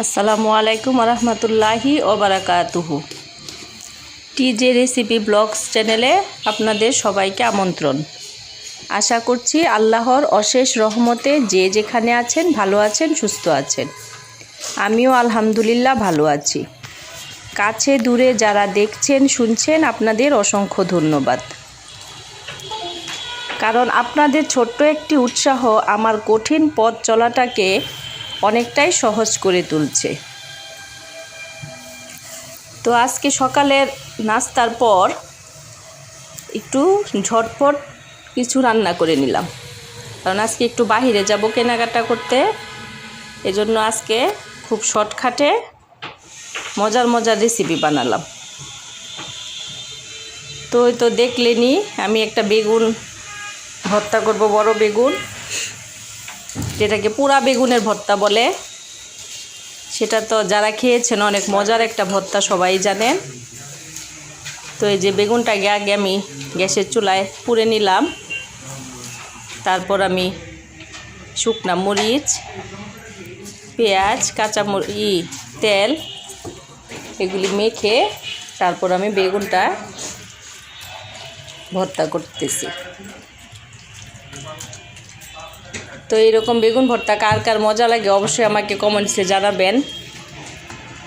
আসসালামু আলাইকুম রহমতুল্লাহি ও বারাকাতুহু। টিজে রেসিপি ব্লগস চ্যানেলে আপনাদের সবাইকে আমন্ত্রণ। আশা করছি আল্লাহর অশেষ রহমতে যে যেখানে আছেন ভালো আছেন, সুস্থ আছেন। আমিও আলহামদুলিল্লাহ ভালো আছি। কাছে দূরে যারা দেখছেন শুনছেন, আপনাদের অসংখ্য ধন্যবাদ। কারণ আপনাদের ছোট্ট একটি উৎসাহ আমার কঠিন পথ চলাটাকে অনেকটাই সহজ করে তুলছে। তো আজকে সকালের নাস্তার পর একটু ঝটপট কিছু রান্না করে নিলাম, কারণ আজকে একটু বাইরে যাব কেনাকাটা করতে। এজন্য আজকে খুব শর্টকাটে মজার মজার রেসিপি বানালাম। তো দেখলেনি, আমি একটা বেগুন ভর্তা করব, বড় বেগুন, যেটাকে পোড়া বেগুনের ভর্তা বলে। সেটা তো যারা খেয়েছেন অনেক মজার একটা ভর্তা, সবাই জানেন। তো এই যে বেগুনটাকে আগে আমি গ্যাসের চুলায় পুড়ে নিলাম। তারপর আমি শুকনা মরিচ, পেঁয়াজ, তেল এগুলি মেখে তারপর আমি বেগুনটা ভর্তা করতেছি। তো এইরকম বেগুন ভর্তা কার কার মজা লাগে অবশ্যই আমাকে কমেন্টসে জানাবেন,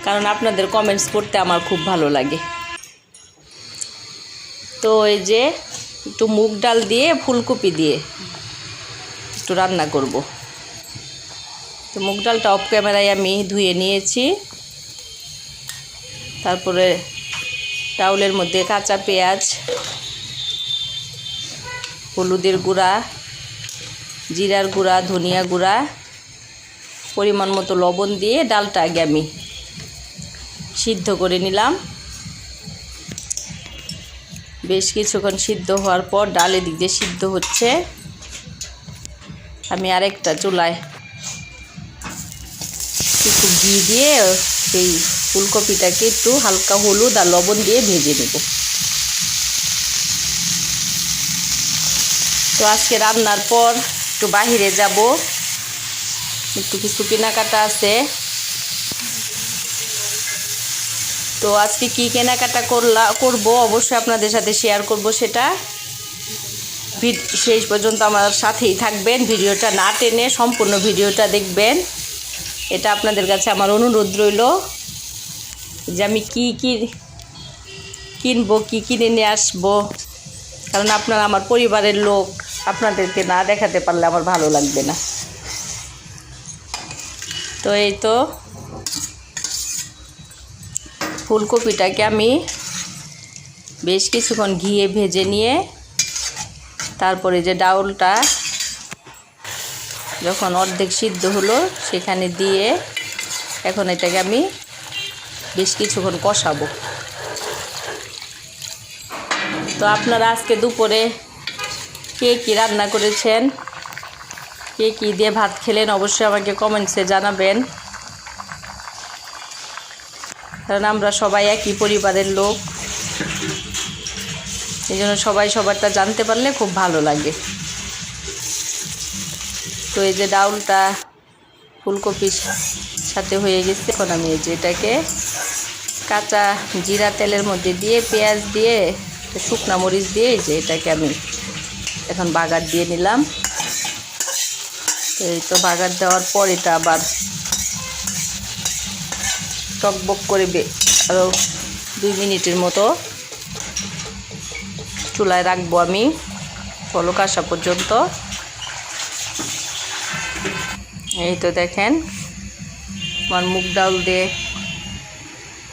কারণ আপনাদের কমেন্টস পড়তে আমার খুব ভালো লাগে। তো এই যে একটু মুগ ডাল দিয়ে ফুলকপি দিয়ে একটু রান্না করব। তো মুগ ডালটা অফ ক্যামেরায় আমি ধুয়ে নিয়েছি। তারপরে ডাউলের মধ্যে কাঁচা পেঁয়াজ, হলুদের গুঁড়া, জিরার গুঁড়া, ধনিয়া গুঁড়া, পরিমাণ মতো লবণ দিয়ে ডালটা আগে আমি সিদ্ধ করে নিলাম। বেশ কিছুক্ষণ সিদ্ধ হওয়ার পর ডাল এদিক দিয়ে সিদ্ধ হচ্ছে। আমি আরেকটা চুলায় একটু ঘি দিয়ে সেই ফুলকপিটাকে একটু হালকা হলুদ আর লবণ দিয়ে ভেজে নেব। তো আজকে রান্নার পর একটু বাহিরে যাব, একটু কিছু কেনাকাটা আছে। তো আজকে কি কেনাকাটা করব অবশ্যই আপনাদের সাথে শেয়ার করব। সেটা শেষ পর্যন্ত আমার সাথেই থাকবেন, ভিডিওটা না টেনে সম্পূর্ণ ভিডিওটা দেখবেন। এটা আপনাদের কাছে আমার অনুরোধ রইল যে আমি কি কিনবো, কি কিনে নিয়ে আসবো, কারণ আপনারা আমার পরিবারের লোক, আপনাদেরকে না দেখাতে পারলে আমার ভালো লাগবে না। তো এই তো ফুলকপিটাকে আমি বেশ কিছুক্ষণ ঘিয়ে ভেজে নিয়ে তারপরে যে ডাউলটা যখন অর্ধেক সিদ্ধ হলো সেখানে দিয়ে এখন এটাকে আমি বেশ কিছুক্ষণ কষাবো। তো আপনারা আজকে দুপুরে কে কী রান্না করেছেন, কে কী দিয়ে ভাত খেলেন অবশ্যই আমাকে কমেন্টসে জানাবেন, কারণ আমরা সবাই একই পরিবারের লোক। এই জন্য সবাই সবারটা জানতে পারলে খুব ভালো লাগে। তো এই যে ডাউলটা ফুলকপির সাথে হয়ে গেছে। এখন আমি এই যে এটাকে কাঁচা জিরা তেলের মধ্যে দিয়ে, পেঁয়াজ দিয়ে, শুকনা মরিচ দিয়ে এই যে এটাকে আমি এখন বাগার দিয়ে নিলাম। তো এই তো বাগার দেওয়ার পর এটা আবার টকবক করে আরও 2 মিনিটের মতো চুলায় রাখবো আমি, পলক আসা পর্যন্ত। এই তো দেখেন আমার মুগ ডাল দিয়ে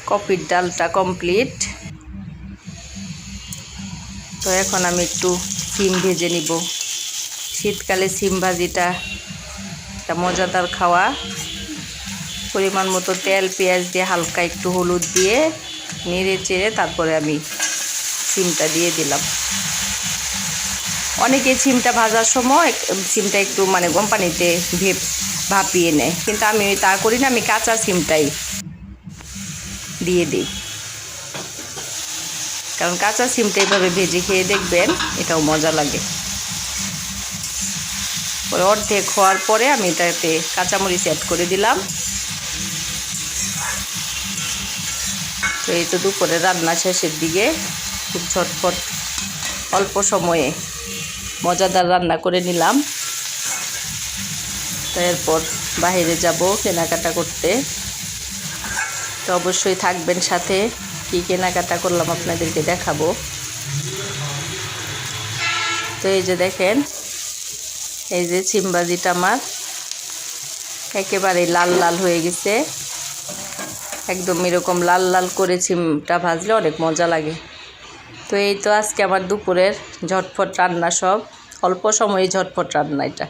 কপির ডালটা কমপ্লিট। তো এখন আমি একটু সিম ভেজে নিব। শীতকালে সিম ভাজিটা একটা মজাদার খাওয়া। পরিমাণ মতো তেল, পেঁয়াজ দিয়ে হালকা একটু হলুদ দিয়ে নেড়ে চেড়ে তারপরে আমি সিমটা দিয়ে দিলাম। অনেকে সিমটা ভাজার সময় সিমটা একটু গরম পানিতে ভাপিয়ে নেয়, কিন্তু আমি তা করি না, আমি কাঁচা সিমটাই দিয়ে দিই। কারণ কাঁচা সিমটা এইভাবে ভেজে খেয়ে দেখবেন, এটাও মজা লাগে। পরে অর্ধেক হওয়ার পরে আমি এটাতে কাঁচামরিচ অ্যাড করে দিলাম। তো এই তো দুপুরে রান্না শেষের দিকে, খুব ঝটপট অল্প সময়ে মজাদার রান্না করে নিলাম। তো এরপর বাইরে যাব কেনাকাটা করতে। তো অবশ্যই থাকবেন সাথে, কি কেনাকাটা করলাম আপনাদেরকে দেখাবো। তো এই যে দেখেন, এই যে সিমবাজিটা আমার একেবারে লাল লাল হয়ে গেছে, একদম এরকম লাল লাল করে সিমটা ভাজলে অনেক মজা লাগে। তো এই তো আজকে আমার দুপুরের ঝটপট রান্না, সব অল্প সময়ে ঝটপট রান্না। এটা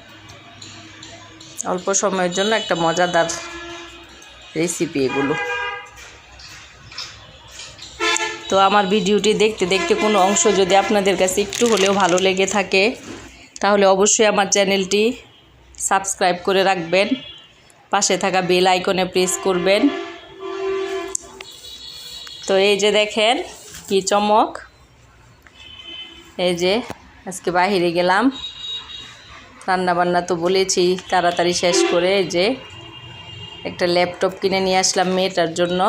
অল্প সময়ের জন্য একটা মজাদার রেসিপি এগুলো। তো আমার ভিডিওটি দেখতে দেখতে কোনো অংশ যদি আপনাদের কাছে একটু হলেও ভালো লেগে থাকে, তাহলে অবশ্যই আমার চ্যানেলটি সাবস্ক্রাইব করে রাখবেন, পাশে থাকা বেল আইকনে প্রেস করবেন। তো এই যে দেখেন কি চমক, এই যে আজকে বাইরে গেলাম, রান্নাবান্না তো বলেছি তাড়াতাড়ি শেষ করে এই যে একটা ল্যাপটপ কিনে নিয়ে আসলাম মেয়েটার জন্য,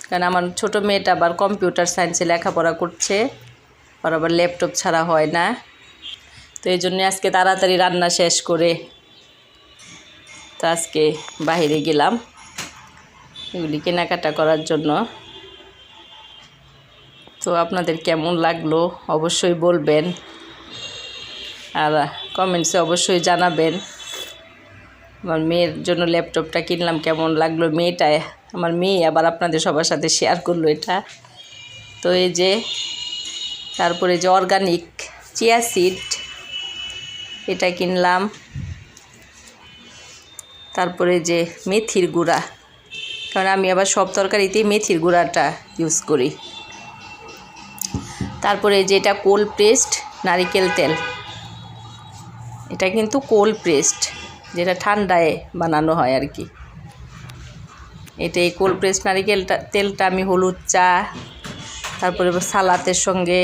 কারণ আমার ছোটো মেয়েটা আবার কম্পিউটার সায়েন্সে লেখাপড়া করছে, আর আবার ল্যাপটপ ছাড়া হয় না। তো এই জন্যে আজকে তাড়াতাড়ি রান্না শেষ করে তো আজকে বাইরে গেলাম এগুলি কেনাকাটা করার জন্য। তো আপনাদের কেমন লাগলো অবশ্যই বলবেন, আর কমেন্টসে অবশ্যই জানাবেন। আমার মেয়ের জন্য ল্যাপটপটা কিনলাম, কেমন লাগলো মেয়েটা, আমার মেয়ে আবার আপনাদের সবার সাথে শেয়ার করলো এটা। তো এই যে তারপরে যে অর্গানিক চিয়া সিড এটা কিনলাম, তারপরে যে মেথির গুঁড়া, কারণ আমি আবার সব তরকারিতেই মেথির গুঁড়াটা ইউজ করি। তারপরে যে এটা কোল্ড প্রেসড নারিকেল তেল, এটা কিন্তু কোল্ড প্রেসড, যেটা ঠান্ডায় বানানো হয় আর কি। এটা এই কোল্ড প্রেসড তেলটা আমি হলুদ চা, তারপরে সালাতের সঙ্গে,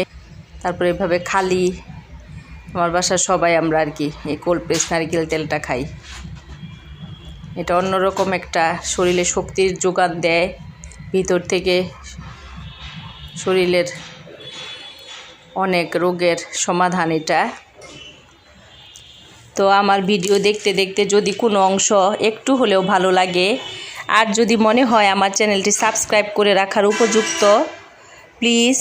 তারপরে এভাবে খালি আমার বাসার সবাই আমরা আর কি এই কোল্ড প্রেসড নারিকেল তেলটা খাই। এটা অন্যরকম একটা শরীরে শক্তির যোগান দেয়, ভিতর থেকে শরীরের অনেক রোগের সমাধান এটা। তো আমার ভিডিও দেখতে দেখতে যদি কোনো অংশ একটু হলেও ভালো লাগে, আর যদি মনে হয় আমার চ্যানেলটি সাবস্ক্রাইব করে রাখার উপযুক্ত, প্লিজ